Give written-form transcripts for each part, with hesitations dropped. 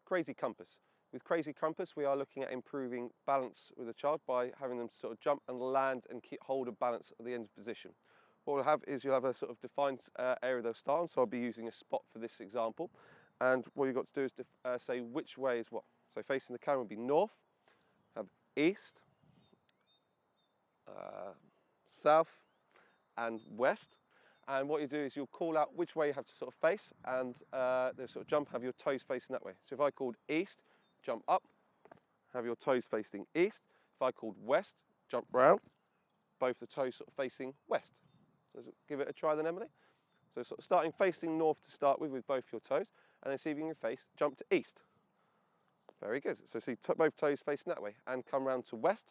Crazy Compass. With Crazy Compass, we are looking at improving balance with a child by having them sort of jump and land and keep hold of balance at the end position. What we'll have is you'll have a sort of defined area they'll start on, so I'll be using a spot for this example. And what you've got to do is say which way is what. So facing the camera would be north, have east, south and west. And what you do is you'll call out which way you have to sort of face, and they'll sort of jump, have your toes facing that way. So if I called east, jump up, have your toes facing east. If I called west, jump round, both the toes sort of facing west. So give it a try then, Emily. So sort of starting facing north to start with both your toes, and then see if you can jump to east. Very good. So see both toes facing that way, and come round to west.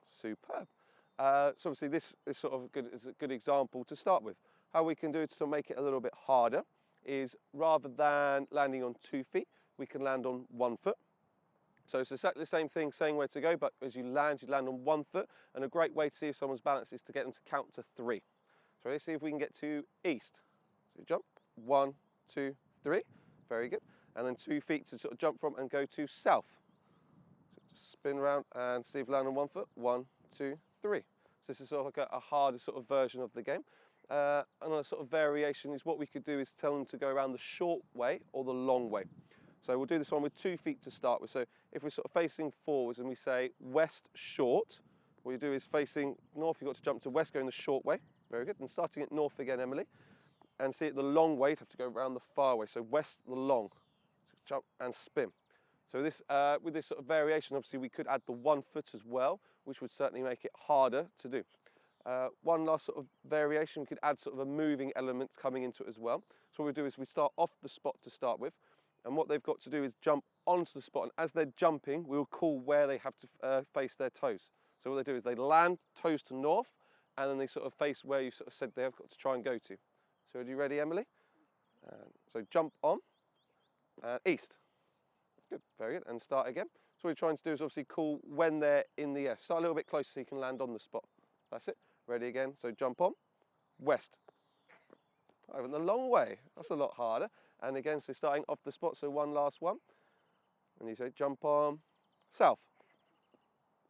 Superb. So obviously this is sort of a good example to start with. How we can do it to make it a little bit harder is rather than landing on 2 feet, we can land on 1 foot. So it's exactly the same thing, saying where to go, but as you land on 1 foot. And a great way to see if someone's balance is to get them to count to 3. So let's see if we can get to east. So jump, 1, 2, 3. Very good. And then 2 feet to sort of jump from and go to south. So just spin around and see if you land on 1 foot. 1, 2, 3. So this is sort of like a harder sort of version of the game. Another sort of variation is what we could do is tell them to go around the short way or the long way. So we'll do this one with 2 feet to start with. So if we're sort of facing forwards and we say west short, what you do is facing north, you've got to jump to west, going the short way. Very good. And starting at north again, Emily. And see it the long way, you have to go around the far way. So west, the long. So jump and spin. So this, with this sort of variation, obviously we could add the 1 foot as well, which would certainly make it harder to do. One last sort of variation, we could add sort of a moving element coming into it as well. So what we do is we start off the spot to start with, and what they've got to do is jump onto the spot, and as they're jumping, we'll call where they have to face their toes. So what they do is they land toes to north, and then they sort of face where you sort of said they've got to try and go to. So are you ready, Emily? So jump on, east. Good, very good, and start again. So what we're trying to do is obviously call when they're in the air. Start a little bit closer so you can land on the spot. That's it. Ready again, so jump on, west. Over the long way, that's a lot harder. And again, so starting off the spot, so one last one. And you say jump on, south.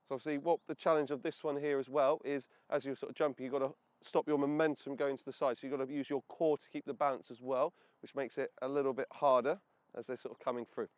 So obviously what the challenge of this one here as well is, as you're sort of jumping, you've got to stop your momentum going to the side. So you've got to use your core to keep the balance as well, which makes it a little bit harder as they're sort of coming through.